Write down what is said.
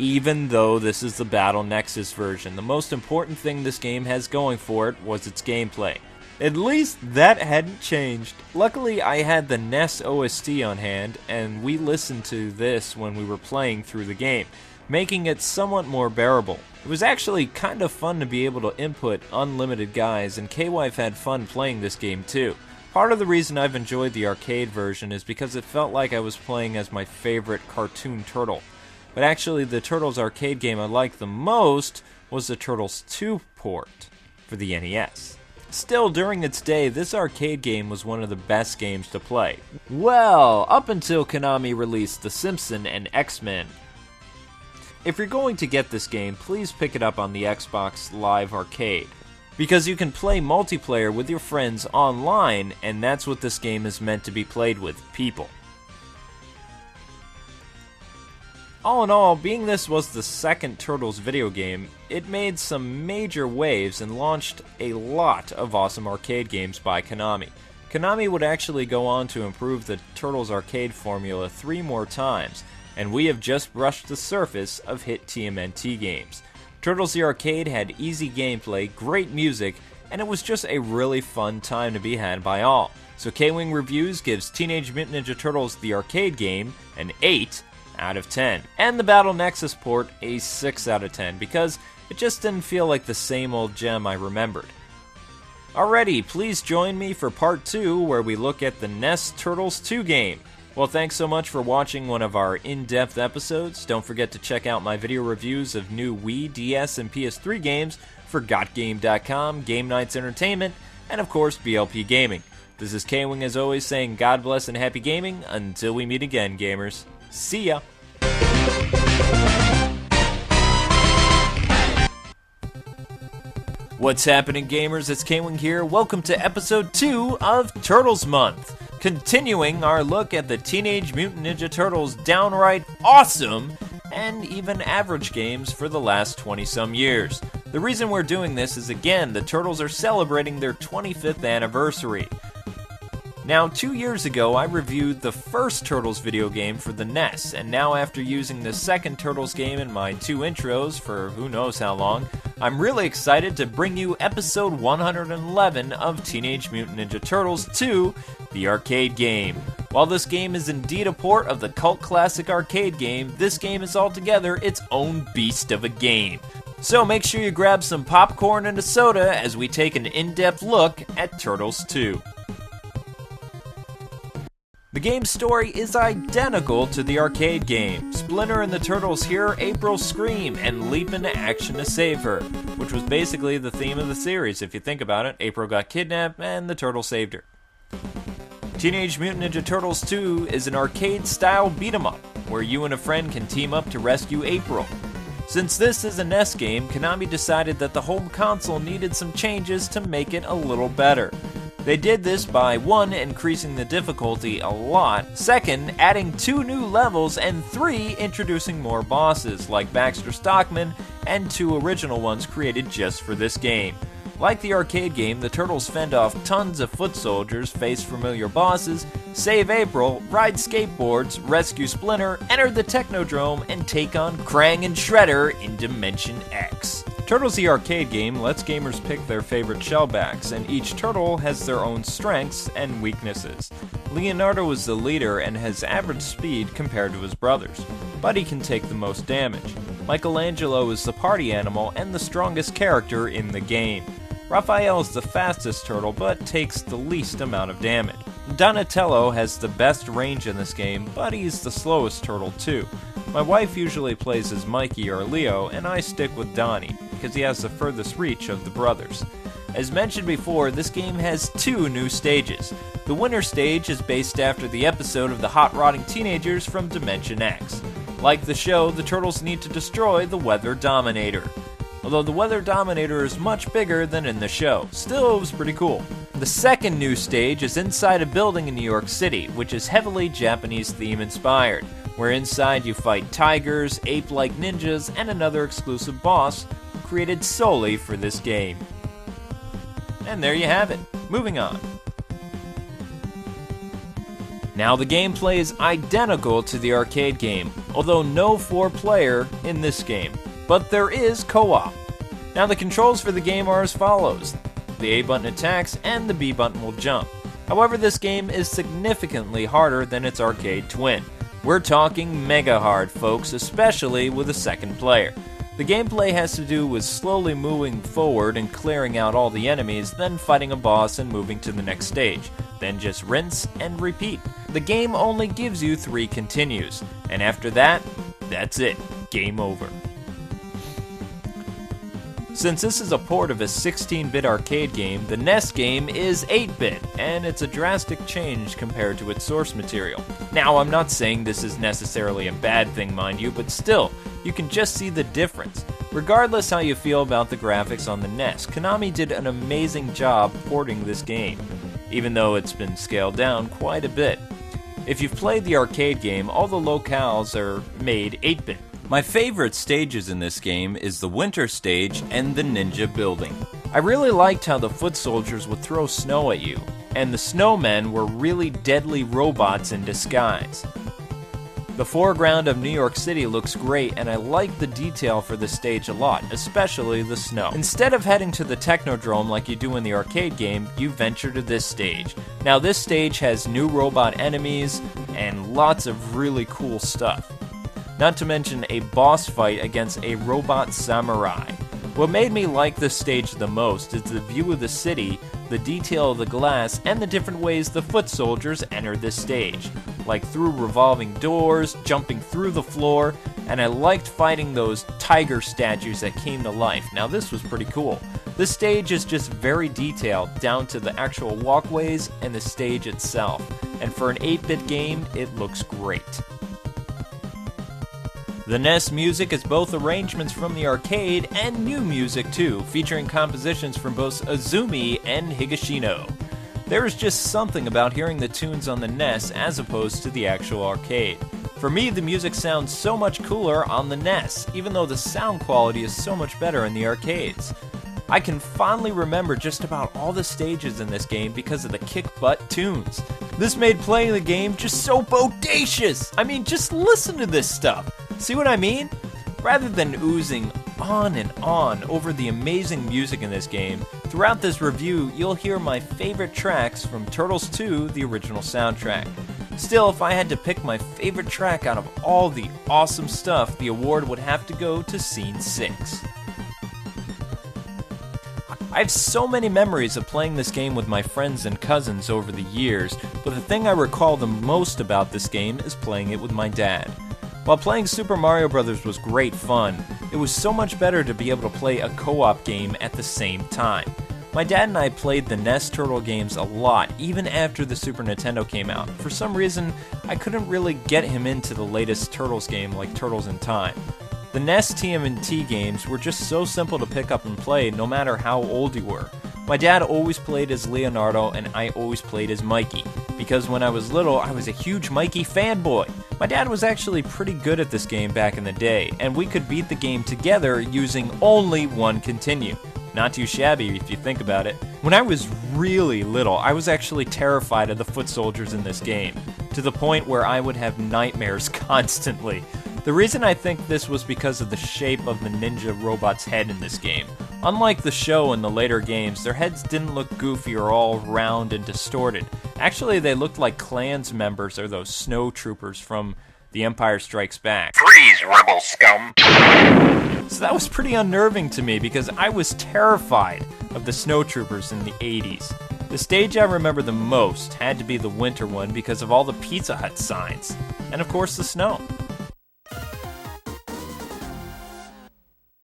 Even though this is the Battle Nexus version, the most important thing this game has going for it was its gameplay. At least that hadn't changed. Luckily, I had the NES OST on hand, and we listened to this when we were playing through the game, making it somewhat more bearable. It was actually kind of fun to be able to input unlimited guys, and K-Wife had fun playing this game too. Part of the reason I've enjoyed the arcade version is because it felt like I was playing as my favorite cartoon turtle. But actually, the Turtles arcade game I liked the most was the Turtles 2 port for the NES. Still, during its day, this arcade game was one of the best games to play. Well, up until Konami released The Simpsons and X-Men. If you're going to get this game, please pick it up on the Xbox Live Arcade, because you can play multiplayer with your friends online, and that's what this game is meant to be played with, people. All in all, being this was the second Turtles video game, it made some major waves and launched a lot of awesome arcade games by Konami. Konami would actually go on to improve the Turtles arcade formula 3 more times, and we have just brushed the surface of hit TMNT games. Turtles the Arcade had easy gameplay, great music, and it was just a really fun time to be had by all. So K-Wing Reviews gives Teenage Mutant Ninja Turtles the Arcade game an 8 out of 10. And the Battle Nexus port a 6 out of 10 because it just didn't feel like the same old gem I remembered. Alrighty, please join me for part 2 where we look at the NES Turtles 2 game. Well, thanks so much for watching one of our in-depth episodes. Don't forget to check out my video reviews of new Wii, DS, and PS3 games for GotGame.com, Game Nights Entertainment, and of course BLP Gaming. This is K-Wing as always saying God bless and happy gaming. Until we meet again, gamers. See ya! What's happening, gamers? It's K-Wing here. Welcome to episode 2 of Turtles Month. Continuing our look at the Teenage Mutant Ninja Turtles' downright awesome and even average games for the last 20-some years. The reason we're doing this is, again, the Turtles are celebrating their 25th anniversary. Now, 2 years ago, I reviewed the first Turtles video game for the NES, and now after using the second Turtles game in my 2 intros for who knows how long, I'm really excited to bring you episode 111 of Teenage Mutant Ninja Turtles 2, the arcade game. While this game is indeed a port of the cult classic arcade game, this game is altogether its own beast of a game. So make sure you grab some popcorn and a soda as we take an in-depth look at Turtles 2. The game's story is identical to the arcade game. Splinter and the Turtles hear April scream and leap into action to save her, which was basically the theme of the series. If you think about it, April got kidnapped and the Turtles saved her. Teenage Mutant Ninja Turtles 2 is an arcade-style beat-em-up, where you and a friend can team up to rescue April. Since this is a NES game, Konami decided that the home console needed some changes to make it a little better. They did this by 1. Increasing the difficulty a lot, 2. Adding 2 new levels, and 3. Introducing more bosses, like Baxter Stockman, and 2 original ones created just for this game. Like the arcade game, the Turtles fend off tons of foot soldiers, face familiar bosses, save April, ride skateboards, rescue Splinter, enter the Technodrome, and take on Krang and Shredder in Dimension X. Turtles the arcade game lets gamers pick their favorite shellbacks, and each turtle has their own strengths and weaknesses. Leonardo is the leader and has average speed compared to his brothers, but he can take the most damage. Michelangelo is the party animal and the strongest character in the game. Raphael is the fastest turtle but takes the least amount of damage. Donatello has the best range in this game, but he's the slowest turtle too. My wife usually plays as Mikey or Leo, and I stick with Donnie, because he has the furthest reach of the brothers. As mentioned before, this game has 2 new stages. The winter stage is based after the episode of the hot rodding teenagers from Dimension X. Like the show, the Turtles need to destroy the Weather Dominator. Although the Weather Dominator is much bigger than in the show, still it was pretty cool. The second new stage is inside a building in New York City, which is heavily Japanese theme inspired, where inside you fight tigers, ape-like ninjas, and another exclusive boss created solely for this game. And there you have it. Moving on. Now the gameplay is identical to the arcade game, although no 4-player in this game, but there is co-op. Now the controls for the game are as follows. The A button attacks and the B button will jump. However, this game is significantly harder than its arcade twin. We're talking mega hard, folks, especially with a second player. The gameplay has to do with slowly moving forward and clearing out all the enemies, then fighting a boss and moving to the next stage. Then just rinse and repeat. The game only gives you 3 continues, and after that, that's it. Game over. Since this is a port of a 16-bit arcade game, the NES game is 8-bit, and it's a drastic change compared to its source material. Now, I'm not saying this is necessarily a bad thing, mind you, but still, you can just see the difference. Regardless how you feel about the graphics on the NES, Konami did an amazing job porting this game, even though it's been scaled down quite a bit. If you've played the arcade game, all the locales are made 8-bit. My favorite stages in this game is the winter stage and the ninja building. I really liked how the foot soldiers would throw snow at you, and the snowmen were really deadly robots in disguise. The foreground of New York City looks great, and I like the detail for this stage a lot, especially the snow. Instead of heading to the Technodrome like you do in the arcade game, you venture to this stage. Now this stage has new robot enemies and lots of really cool stuff. Not to mention a boss fight against a robot samurai. What made me like this stage the most is the view of the city, the detail of the glass, and the different ways the foot soldiers enter this stage. Like through revolving doors, jumping through the floor, and I liked fighting those tiger statues that came to life. Now this was pretty cool. This stage is just very detailed, down to the actual walkways and the stage itself. And for an 8-bit game, it looks great. The NES music is both arrangements from the arcade and new music too, featuring compositions from both Azumi and Higashino. There is just something about hearing the tunes on the NES as opposed to the actual arcade. For me, the music sounds so much cooler on the NES, even though the sound quality is so much better in the arcades. I can fondly remember just about all the stages in this game because of the kick-butt tunes. This made playing the game just so bodacious! I mean, just listen to this stuff! See what I mean? Rather than oozing on and on over the amazing music in this game, throughout this review you'll hear my favorite tracks from Turtles 2, the original soundtrack. Still, if I had to pick my favorite track out of all the awesome stuff, the award would have to go to Scene 6. I have so many memories of playing this game with my friends and cousins over the years, but the thing I recall the most about this game is playing it with my dad. While playing Super Mario Bros. Was great fun, it was so much better to be able to play a co-op game at the same time. My dad and I played the NES Turtle games a lot, even after the Super Nintendo came out. For some reason, I couldn't really get him into the latest Turtles game like Turtles in Time. The NES TMNT games were just so simple to pick up and play no matter how old you were. My dad always played as Leonardo and I always played as Mikey, because when I was little I was a huge Mikey fanboy. My dad was actually pretty good at this game back in the day, and we could beat the game together using only one continue. Not too shabby if you think about it. When I was really little, I was actually terrified of the foot soldiers in this game, to the point where I would have nightmares constantly. The reason I think this was because of the shape of the ninja robot's head in this game. Unlike the show in the later games, their heads didn't look goofy or all round and distorted. Actually, they looked like Klans members or those snow troopers from The Empire Strikes Back. Freeze, rebel scum! So that was pretty unnerving to me because I was terrified of the snow troopers in the 80s. The stage I remember the most had to be the winter one because of all the Pizza Hut signs. And of course the snow.